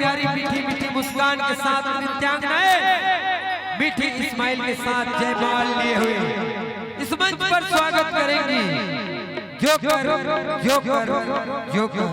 प्यारी मीठी मीठी मुस्कान के साथ नृत्यांगनाएं मीठी इस्माइल के साथ जयमाल लिए हुए इस मंच पर स्वागत करेंगी। जोकर जोकर जोकर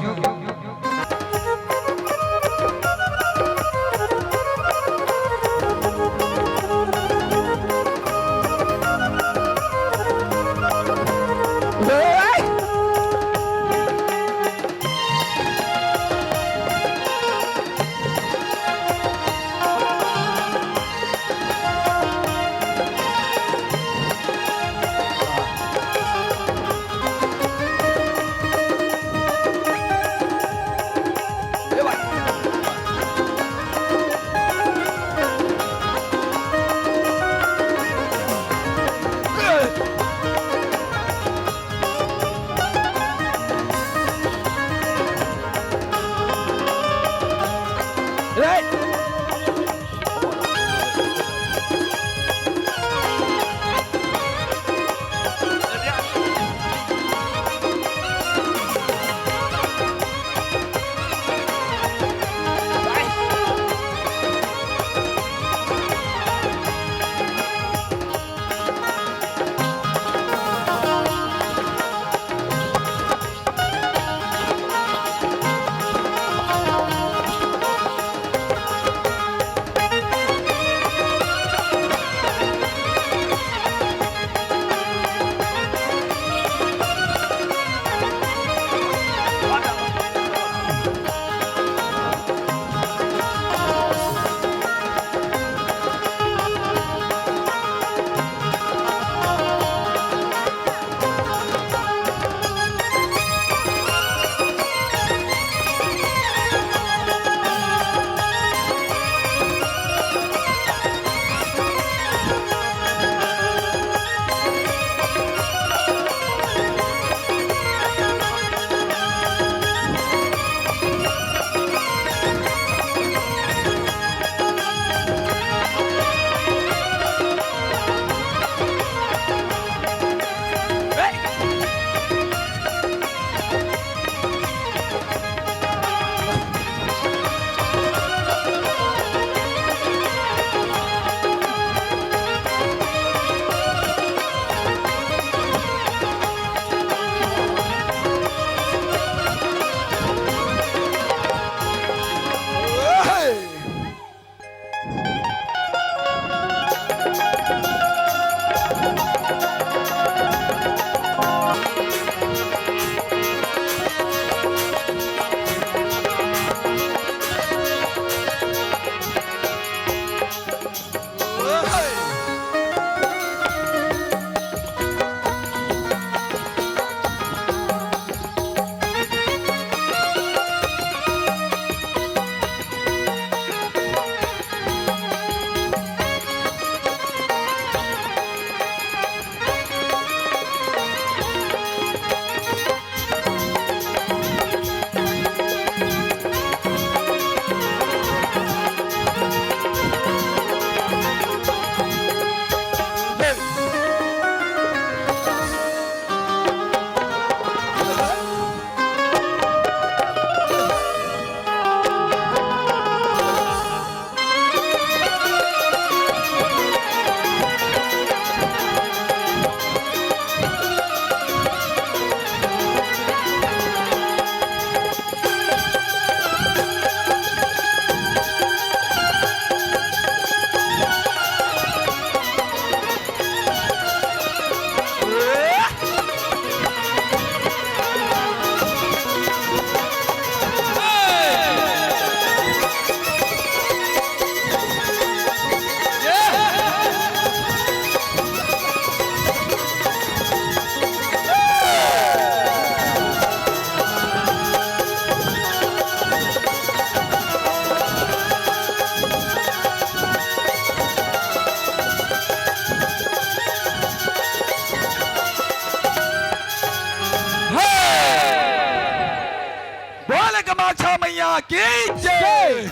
की जय,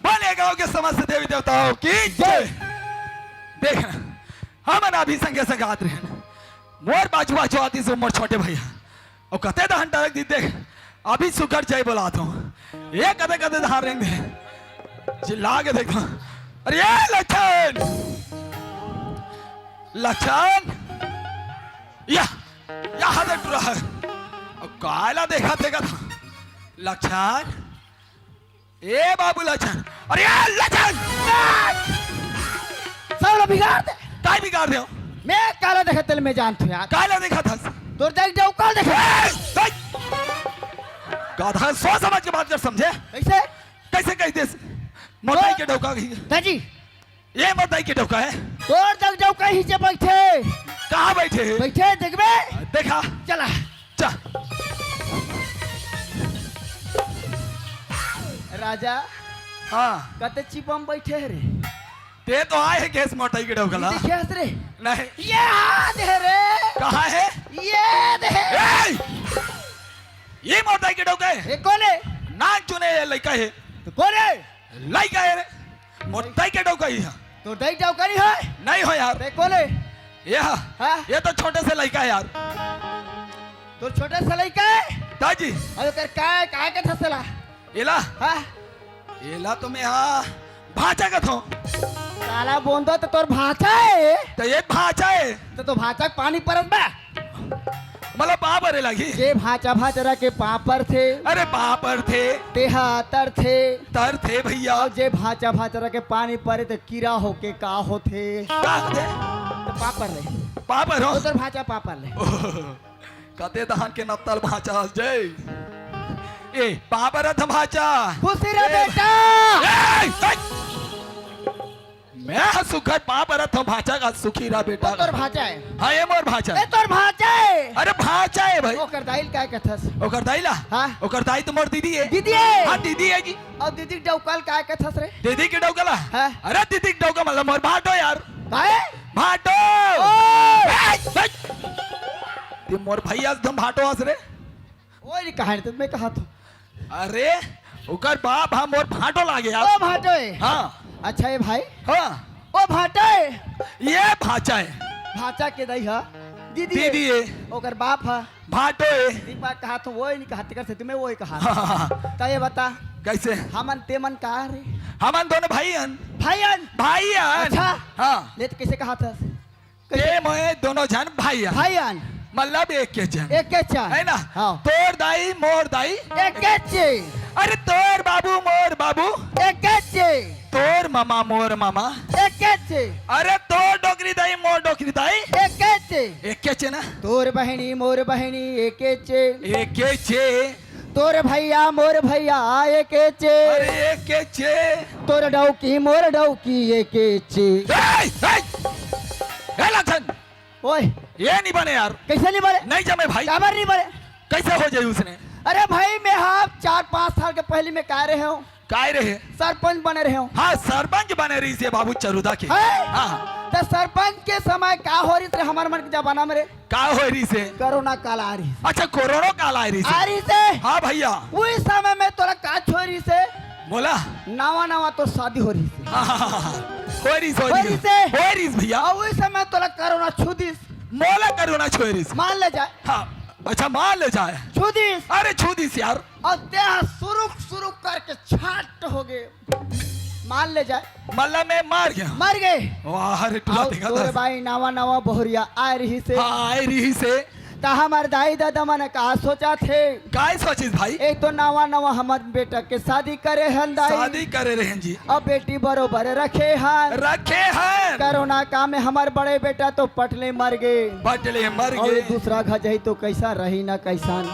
बोले गांव के समस्त देवी देवताओं की जय। देखना हम अभी संगे संगात रहे मोर बाजू बाजू आती से मोर छोटे भैया और कते दहन डालक दी देख अभी सुकर जय बोला तो ये कदे कदे धार रेंगे चिल्ला के देखो। अरे ये लक्षण, लक्षण यहाँ देख रहा है। अब काला देखा था लक्षण, ए बाबू लक्षण। अरे ये लक्षण सब बिगाड़ दे। काय बिगाड़ दे? मैं काला देखा तेल में जानते यार। काला देखा था तो देख जाओ कल देखा। गाधा सोच समझ के बात कर, समझे? कैसे कैसे कहते मोटाई के डोका दादी ये मोटाई के डोका है। तोड़ देख जाओ कहीं से बैठे। कहाँ बैठे हैं? बैठे देखबे। देखा चला चा राजा हाँ कते चिपम बैठे है रे। ते तो आए है केस मोटाई के डोकला देखिए रे नहीं। ये हाथ है रे। कहाँ है? ये दे ए! ये मोटाई के डोका है। ये कौन है? नाक चुने ये लड़का है। तो कौन है? लड़का है रे, मोटाई के डोका ही है। तो देख जाओ करी है। नहीं हो यार। ते कौन है? हाँ? ये तो छोटे से लड़का है यार। तो छोटा सा लड़का है। दादी अरे कर काय का थसला। इला हाँ इला तुम्हें हाँ भाचा का थो। काला बोंदो तो तोर भाचा है। तो ये भाचा है तो भाचा के पानी परत बा। मतलब पापर लगी। जे भाचा भाचरा के पापर थे। अरे पापर थे, तेहातर थे, तर थे भैया। और जे भाचा भाचरा के पानी परे तो कीड़ा होके का होथे। का थे? तो पापर ले। पापर हो उधर भाचा पापर ले। कते दहन के नत्तल भाचा जय ए पापर था भाचा। खुशी रे बेटा। मैं सुखर पापर था भाचा का सुखी रा बेटा। तोर भाचा है। हाँ ये मोर भाचा ए तोर भाचा है। अरे भाचा है भाई। ओकर दाइल काय कथस। ओकर दाइला हाँ? ओकर दाई तो मोर दीदी है। दीदी है। हाँ दीदी है जी। और दीदी डौकल काय कथस रे। दीदी के डौकला हाँ? अरे दीदी के डौका मतलब मोर भाटो यार। काय? भाटो ओए! ते मोर भैया तुम भाटो हंस रे। ओए कहानी तो मैं कहा था। अरे ओकर बाप हम मोर भाटो लागे यार। ओ भाटो है। हाँ अच्छा है भाई। हाँ ओ भाटो है। ये भाचा है। भाचा के दई है। दीदी दीदी है ओकर बाप है। भाटो है। दीपा कहा तो वो ही नहीं कहा तेकर से तुम्हें वो ही कहा। हाँ, तो ये बता कैसे हमन तेमन कहा रे। हमन दोनों भाई हन। भाईयन। भाईयन अच्छा हाँ ले तो कैसे कहा था। ते मोए दोनों जन भाईयन भाईयन मतलब एक के जन एक के चार है ना। हाँ तोर दाई मोर दाई एक के चे अरे तोर बाबू मोर बाबू एक के चे तोर मामा मोर मामा एक के चे अरे तोर डोकरी दाई मोर डोकरी दाई एक के चे एक के चे ना। तोर बहनी मोर बहनी एक के चे एक के चे तोर भैया मोर भैया एक के चे अरे एक के चे तोर डौकी मोर डौकी एक के चे। ए लक्षण ओए ये नहीं बने यार। कैसे नहीं बोले नहीं जमे भाई। काबर नहीं बोले। कैसे हो जाए उसने? अरे भाई मैं हाँ 4-5 साल के पहले में कह रहे हूँ काय रहे? सरपंच बने रहे हूँ। हाँ सरपंच बने रही से बाबू चरुदा के। है? हाँ तो सरपंच के समय का हो रही थे हमारे मन के जमाना में रे। का हो रही से? कोरोना काल आ रही अच्छा कोरोना काल आ रही आ से। रही से हाँ भैया उस समय में तोरा का छोरी से बोला नवा नवा तो शादी हो रही से। हाँ, हाँ, हाँ, हाँ। हो रही हो रही से। हो रही भैया और उस समय तोरा कोरोना छुदिस मोला करोना छोरी से। मान ले जाए हाँ अच्छा मान ले जाए। छुदिस अरे छूदी से यार और देह शुरू करके छाट हो गए मान ले जाए मतलब मैं मार गया। मर गए। वाह रे टूला और देखा तोरे था। भाई नवा नवा बहुरिया आ रही से हाँ आई रही से। तो हमारे दाई दादा मन कहा सोचा थे काय सोचिस भाई? एक तो नवा नवा हमारे बेटा के शादी करे हन दाई शादी करे रहे जी। और बेटी बरोबर रखे हन। रखे हैं कोरोना का में हमारे बड़े बेटा तो पटले मर गए बटले मर और गए। दूसरा घर जाई तो कैसा रही ना कैसान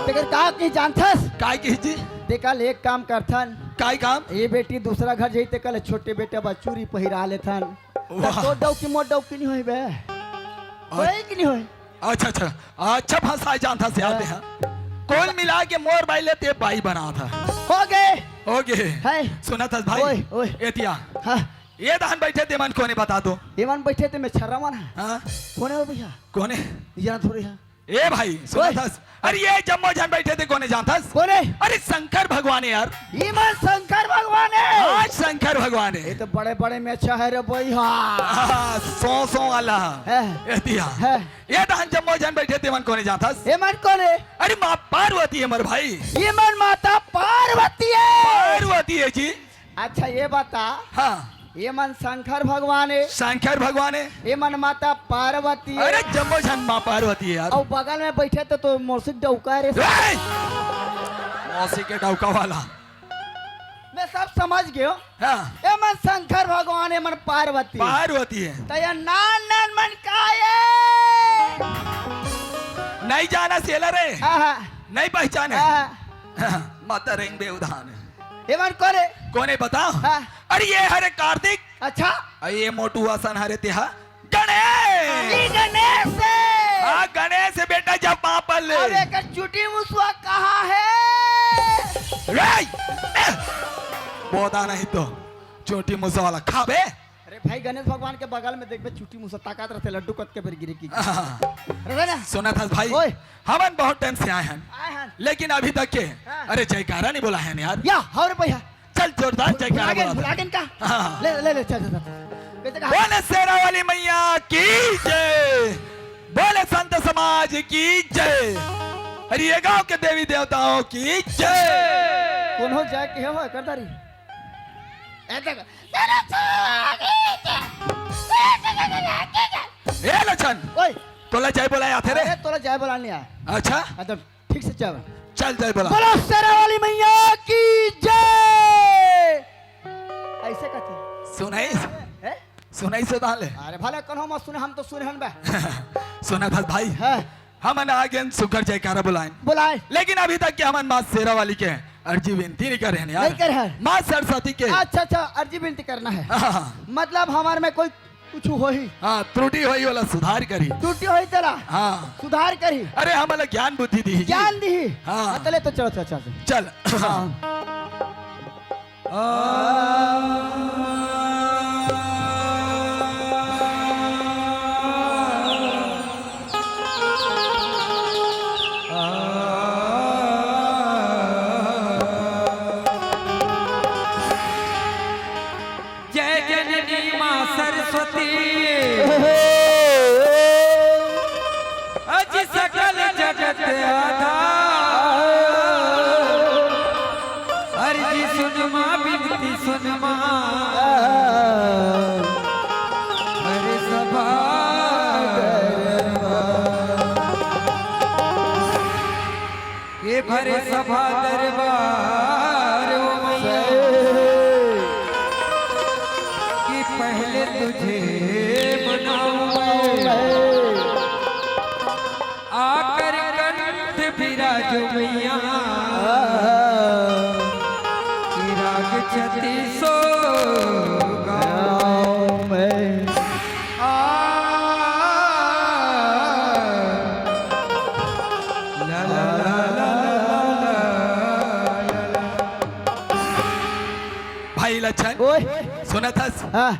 तेकर का की जानथस काय की जी? ते कल एक काम करथन काय काम? ये बेटी दूसरा घर जाई ते कल छोटे बेटे बा चूड़ी पहिरा लेथन वाह। तो डौकी मोट डौकी नहीं होई बे होई कि नहीं होई। अच्छा अच्छा अच्छा फंसाए जानता से आते हैं। कौन मिला के मोर भाई लेते भाई बना था। हो गए ओके है सुना था भाई। ओए, ओए। एतिया हाँ ये दहन बैठे थे मन कोने बता दो। ईमान बैठे थे मैं छर्रावन है हाँ कौन है वो भैया कोने? यहाँ थोड़ी है ए भाई सुना ओए। था। अरे ये जम्मो जन बैठे थे कोने जानता? कौन है अरे शंकर भगवान है यार। ईमान शंकर भगवान है। आज शंकर भगवान ये है। तो बड़े बड़े में अच्छा है रे भैया हाँ, सौ वाला है एतिया है ये दहन जम्मो जन बैठे थे मन कोने जानता? ईमान कौन है। अरे माँ पार्वती है मर भाई। ईमान माता पार्वती है। पार्वती है जी। अच्छा ये बता, हाँ ये मन शंकर भगवान है, शंकर भगवान है। ये मन माता पार्वती है, अरे जम्बो झन माँ पार्वती है यार। और बगल में बैठे तो मोसिक डौका रे। ए! मौसी के डौका वाला। मैं सब समझ गयो। हाँ ये मन शंकर भगवान है, मन पार्वती पार्वती है। तो ये नान नान मन का है? नहीं जाना सेलर है, आहा, नहीं पहचान है। आहा, माता रेंग बेउधान है। ये मन करे। कौन है बताओ? हाँ। अरे ये हरे कार्तिक, अच्छा अरे ये मोटू आसन हरे तिहा गणेश। ये गणेश है। हाँ गणेश है बेटा, जब माँ पर ले। अब एक चुटी मुसवा कहाँ है? बोदा नहीं तो छोटी मुसा वाला खा बे। अरे भाई गणेश भगवान के बगल में देख बे चुटी मुसा ताकत रहते, लड्डू कत के बेर गिरे की। अरे ना सुना था भाई, ओए। हमन बहुत टाइम से आए हैं, आए हैं। लेकिन अभी तक के हाँ। अरे जयकारा नहीं बोला है यार। या और भैया चल जोरदार जयकारा बोला था। भुलागन का हाँ। ले चल चल कैसे कहा? बोले शेरा वाली मैया की जय, बोले संत समाज की जय, अरे ये गांव के देवी देवताओं की जय। कौन हो जाए कि हो करदारी ऐसा ए लक्षण ओए तोला जय बोला या थे रे? अरे तोला जय बोला नहीं आया अच्छा एकदम ठीक से चल। चल जय बोला। बोलो शेरा वाली मैया की जय। ऐसे कहते सुनाई हैं? सुनाई से डाले। अरे भले कौन मत सुने, हम तो सुने हन बे। सुना था भाई, हाँ हमन आगे सुकर जयकारा बुलाए, बुलाए लेकिन अभी तक के हमन माँ शेरा वाली के अर्जी विनती नहीं कर रहे हैं यार। नहीं कर रहे हैं। माँ सरस्वती के। अच्छा अच्छा अर्जी विनती करना है, हाँ मतलब हमारे में कोई कुछ हो ही हाँ, त्रुटि हुई वाला सुधार करी। टूटी हो तेरा हाँ सुधार करी, अरे हमारा ज्ञान बुद्धि दी ज्ञान दी। हाँ। चले तो चलो चलो चल। जय जननी माँ सरस्वती, अज सकल जगत आधार, अर्जी सुन माँ बिनती सुन माँ, हरे सभा ये भरे सभा दरबार ओ मैया, कि पहले तुझे मनाऊं आकर कंठ विराजो मैया, कि राग छती सो गाऊं मैं। ला ला ला ला ला ला। भाई लक्षण ओए सुना था, हाँ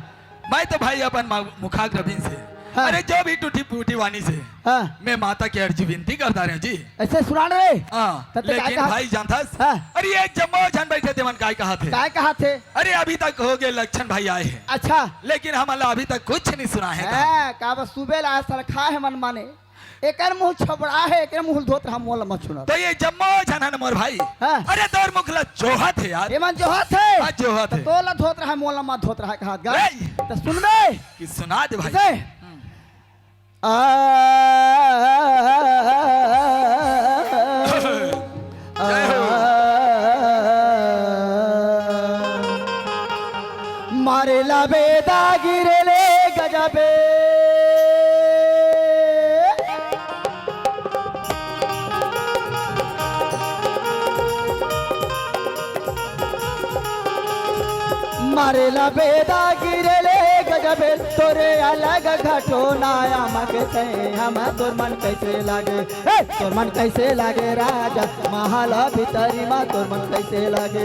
मैं तो भाई अपन मुखाग्रबीन से, हाँ। अरे जो भी टूटी फूटी वाणी से हाँ मैं माता की अर्जी विनती करता रहे जी। ऐसे सुना रहे हाँ तब तक क्या लेकिन कहा? भाई जानता हाँ। अरे ये जम्मो जन बैठे थे मन काय कहा थे। काय कहा थे? अरे अभी तक हो गए लक्षण भाई आए हैं, अच्छा लेकिन हमारा अभी तक कुछ नहीं सुना है। है का बस सुबह ला सरखा है मन माने, एकर मुंह छबड़ा है, एकर मुंह धोत रहा मोल मत सुना। तो ये जम्मो जन मोर भाई, हाँ। अरे तोर मुखला जोहा थे यार। ये मन जो हाथ है हाँ, जो हाथ है। तो ला धोत रहा मोल मत धोत रहा कहा गा ए! तो सुन बे कि सुना दे भाई। कैसे जय हो। मारे ला बेदा गिरे ले गजबे मारे ला बेदा गिरे ले गजबे तोरे अलग घटो नाया मगे से हम तोर मन कैसे लागे तोर मन कैसे लागे राजा महला भीतरी माँ तोर मन कैसे लागे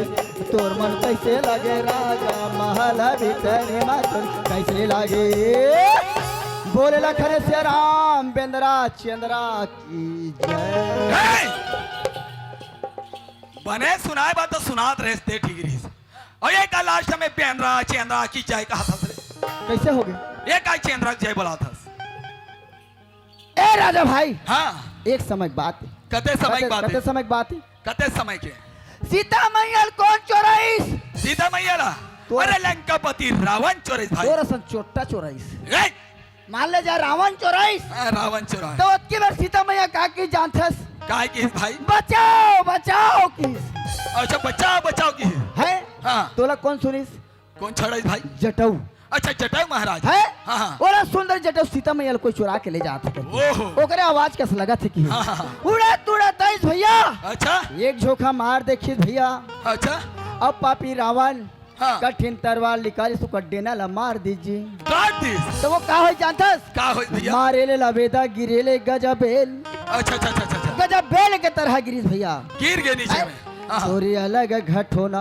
तोर मन कैसे लागे राजा महला भीतरी माँ तोर कैसे लागे बोले लखन से राम बेंद्रा चंद्रा की जय। ए! बने सुनाए बात तो सुनात रहते ठीक रही। और ये का लास्ट में पेंद्रा चेंद्रा की जय कहा था रे। कैसे हो गए ये का चेंद्रा की जय बोला था। ए राजा भाई हाँ एक समय की बात है कते समय की बात कते है। समय की बात है कते समय के सीता मैया कौन चोराइस? सीता मैया ला तो- अरे लंकापति रावण चोरे भाई तोरा सन चोट्टा चोराइस। ए, मान ले जा रावण चोराइस रावण चोरा तो उसकी बार सीता मैया का की जानथस? काय की भाई बचाओ बचाओ किस अच्छा बचाओ बचाओ की है? हाँ तोला कौन सुनिस? कौन छड़ा भाई जटाऊ अच्छा जटायु महाराज है? हाँ हाँ ओला सुंदर जटाऊ सीता मैया कोई चुरा के ले जात है। ओहो ओकरे आवाज कैसे लगा थे कि हाँ, हाँ, हाँ। उड़ा तुड़ा तेज भैया अच्छा एक झोंका मार देखिए भैया। अच्छा अब पापी रावण हाँ कठिन तरवार निकाली उसको डेना ला मार दीजिए। काट दिस तो वो का हो जानथस? का हो भैया मारेले लबेदा गिरेले गजबेल अच्छा अच्छा अच्छा अच्छा गजबेल के तरह गिरीश भैया। गिर गए नीचे में हाँ, हाँ। तोरी अलग घट होना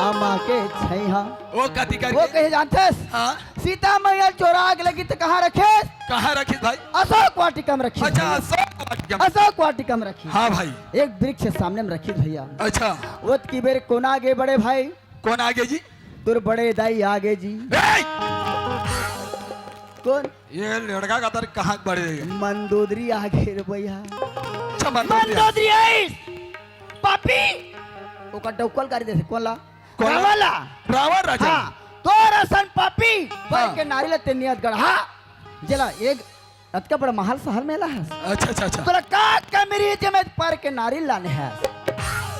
आमा के छैहा वो कति कर वो कहे जानथस? हाँ सीता मैया चोरा के लगी तो कहाँ रखे? कहाँ रखी भाई अशोक वाटिका में रखी। अच्छा सब अशोक वाटिका में रखी। हाँ भाई एक वृक्ष सामने में रखी भैया। अच्छा वो की बेर कौन आगे बड़े भाई? कौन आगे जी तुर बड़े दाई आगे जी। ए! कौन? ये लड़का का तर कहाँ बढ़ेगा मंदोदरी आगे रे भैया। अच्छा मंदोदरी आइस पापी ओका डौकल कर दे कौन ला? कौन ला? रावण ला। रावण राजा हाँ तोरा सन पापी हाँ। पर के नारी लते नियत गढ़ हाँ जला एक अतका बड़ा महल शहर में ला है। अच्छा अच्छा अच्छा तोरा का कमरी जे में पर के नारी लाने है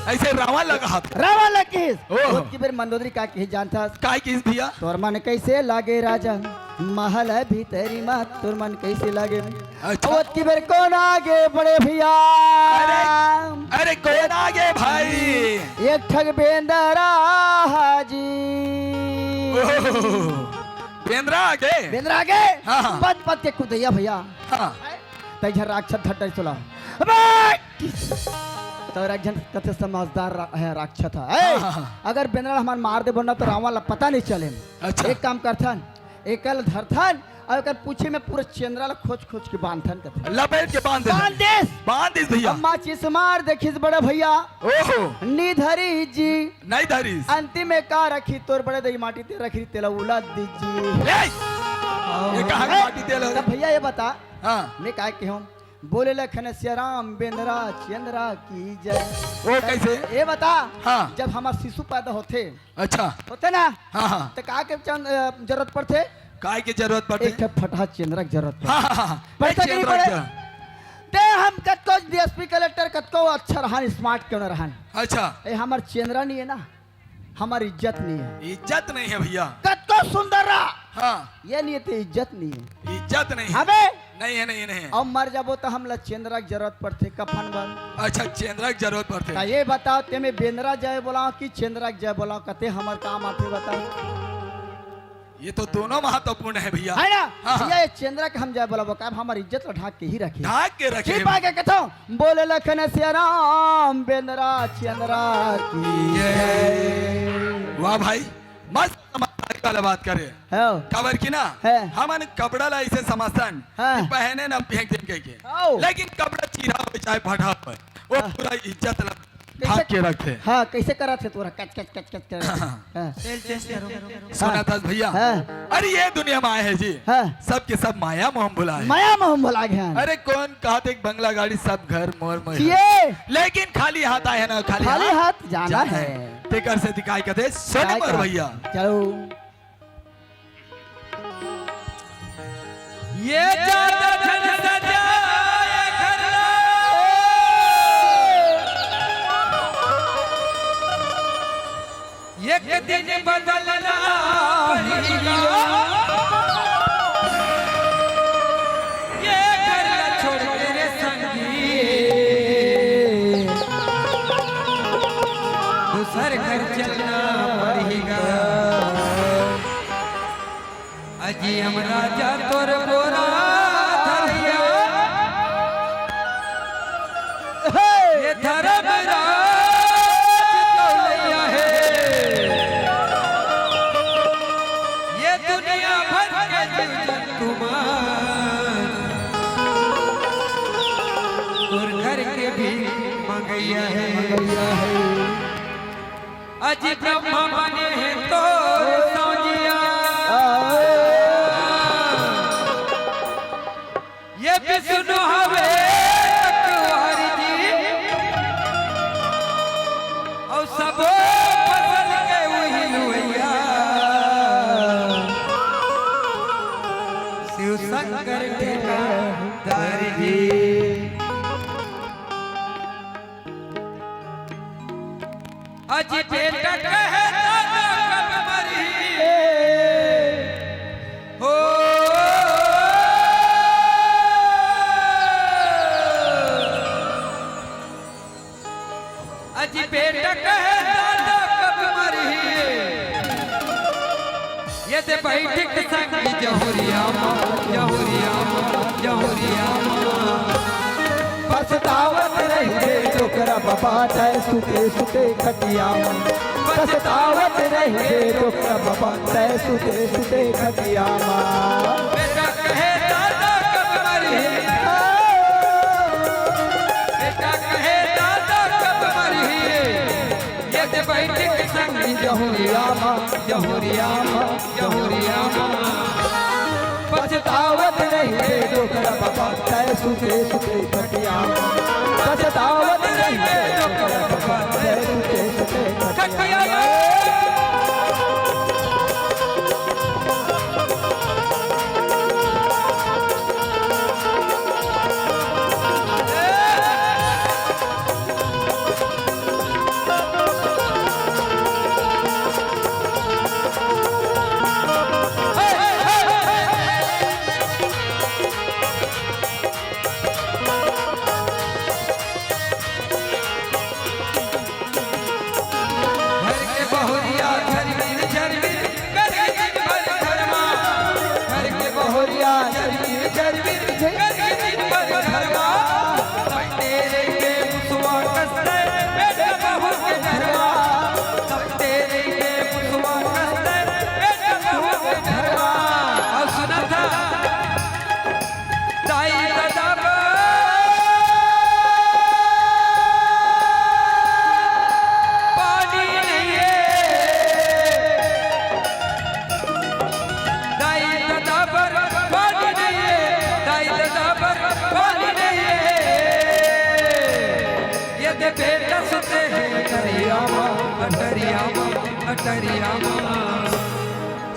ऐसे रावण लगा हाथ रावण ला किस? ओह। उसकी बेर मंदोदरी का की जानता? काय किस भैया तोर मन कैसे लागे राजा महल है भीतरी मत तोर मन कैसे लागे? अच्छा और की बेर कौन आगे बड़े भैया? अरे कौन आगे भाई एक ठग बेंदरा हाजी। बेंद्रा आगे बेंदरा आगे हाँ, हाँ। पद पद के कुदैया भैया हाँ तैझर राक्षस धट्टर चला तो राक्षस कते समझदार है राक्षस था। ए, हाँ, हाँ। अगर बेंदरा हमार मार दे बनना तो रावण ला पता नहीं चले। अच्छा। एक काम करथन एकल धरथन और अगर पूछे में पूरा चंद्रा ला खोज खोज के बांधथन करथन लपेट के बांध दे बांध देस बांध दिस भैया अम्मा चीस मार देखिस बड़े भैया ओहो निधरी जी नहीं धरीस अंतिम में का रखी तोर बड़े दही माटी ते रखी तेला उला दीजिए। ए! ये कहाँ की माटी तेल है? तब भैया ये बता हाँ मैं क्या कि हूँ बोले लखन श्याम बेंद्रा चंद्रा की जय। वो कैसे ये बता हाँ जब हमारे शिशु पैदा होते अच्छा ना हाँ हाँ तो का के जरूरत पड़ते? काय की जरूरत पड़ती एक ठे फटा चंद्रा की जरूरत पड़ती। हाँ हाँ हाँ पड़ता एक नहीं चंद्रा पड़े? की- ते हम कतो डीएसपी कलेक्टर कतो अच्छा रहन स्मार्ट क्यों न रहन? अच्छा ए हमार चंद्रा नहीं है ना हमारी इज्जत नहीं है। इज्जत नहीं है भैया कतो सुंदर रहा हाँ ये नहीं तो इज्जत नहीं है इज्जत नहीं है हमें। नहीं है नहीं है नहीं है अब मर जाबो तो हम ला चंद्रा की जरूरत पड़ते कफन बन। अच्छा चंद्रा की जरूरत पड़ती का है ये बताओ ते में बेंद्रा जय बोलाओ कि चंद्रा जय बोलाओ कते हमार काम आते बताओ? ये तो दोनों महत्वपूर्ण है भैया है ना? हाँ, हाँ। ये चंद्रा के हम जय बोलाबो का हमारी इज्जत ला ढाक के ही रखे। ढाक के रखे छिपा के कथो बोले लखन से राम बेंद्रा चंद्रा की जय। वाह भाई मस्त समाज वाला बात करे हो खबर की ना है। हमन कपड़ा ला ऐसे समझतन हाँ। कि पहने ना फेंक दें के आओ। लेकिन कपड़ा चीरा हो चाहे फटा हो वो हाँ। पूरा इज्जत ला ढाक के रखते हाँ कैसे करा थे तोरा कच कच कच कच कर हाँ। सुना था भैया हाँ। अरे ये दुनिया में आए है जी हाँ। सब के सब माया मोह भुला है माया मोह भुला गया। अरे कौन कहा थे बंगला गाड़ी सब घर मोर में ये लेकिन खाली हाथ आए ना खाली हाथ जाना है। तेकर से दिखाई कर दे सोने पर भैया चलो ये जाता धन सजाए घरना एक दिन बदलना पड़ेगा ये घर छोड़ तेरे संगी दूसर घर चलना पड़ेगा अजी हम राजा तोर बोरा धरिया ये धर्म राज तौलैया है ये दुनिया भर के जीव जंतुमान तोर घर के भी मंगैया है अजी ब्रह्मा बने हैं तो सौजिया ये विष्णु हवे हरि जी और कर ठेकेदार जी। अजी बेटा कहे दादा कब मरी हो, अजी बेटा कहे दादा कब मरी, ये दे बैठ के संग जहुरिया जहुरिया जहुरिया पछतावत रहे डोकरा बाबा तय सुते सुते खटिया में, पछतावत रहे डोकरा बाबा तय सुते सुते खटिया में। बेटा कहे दादा कब मरी, बेटा कहे दादा कब मरी, ये दे बैठ के संग जहुरिया जहुरिया जहुरिया पछतावत रहे डोकरा बाबा तय सुते सुते खटिया में, पछतावत रहे डोकरा बाबा तय सुते सुते खटिया में।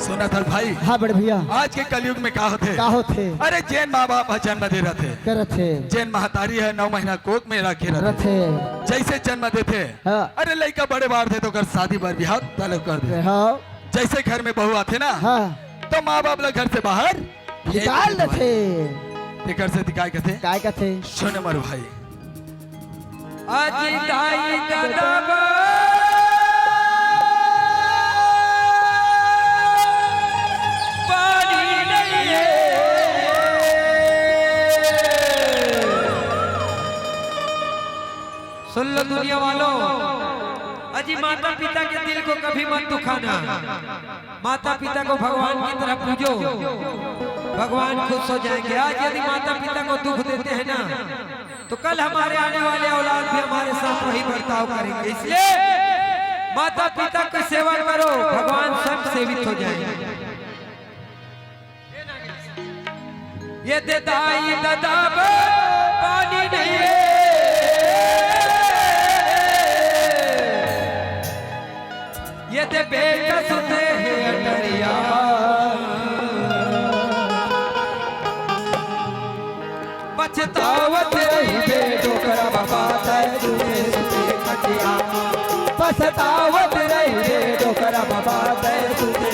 सुना था भाई। हाँ बड़े भैया, आज के कलयुग में का होते का होते? अरे जैन माँ बाप जन्म दे रहे थे, करत थे जैन महतारी है 9 महीना कोख में रखे रथे। जैसे जन्म देते हाँ। अरे लड़का बड़े बार थे तो कर शादी बर ब्याह ताल्लुक कर दे। हाँ जैसे घर में बहू आते ना हाँ तो माँ बाप लोग घर से बाहर निकाल देते। ते घर से दिखाई कहते काय कहते? सुन मर भाई। अजी दाई दादा सुन लो दुनिया वालों, अजी माता पिता के दिल को कभी मत दुखाना। माता पिता को भगवान की तरह पूजो, भगवान खुश हो जाएंगे। आज यदि माता पिता को दुख देते हैं ना तो कल हमारे आने वाले औलाद भी हमारे साथ वही बर्ताव करेंगे। इसलिए माता पिता की सेवा करो, भगवान सब सेवित हो जाएंगे। ये दे दाई दादा पानी नहीं है, ये ते बेटा सुते हैं अटरिया, पछतावत रहे डोकरा बाबा तय सुते सुते खटिया में, पछतावत रहे डोकरा बाबा तय सुते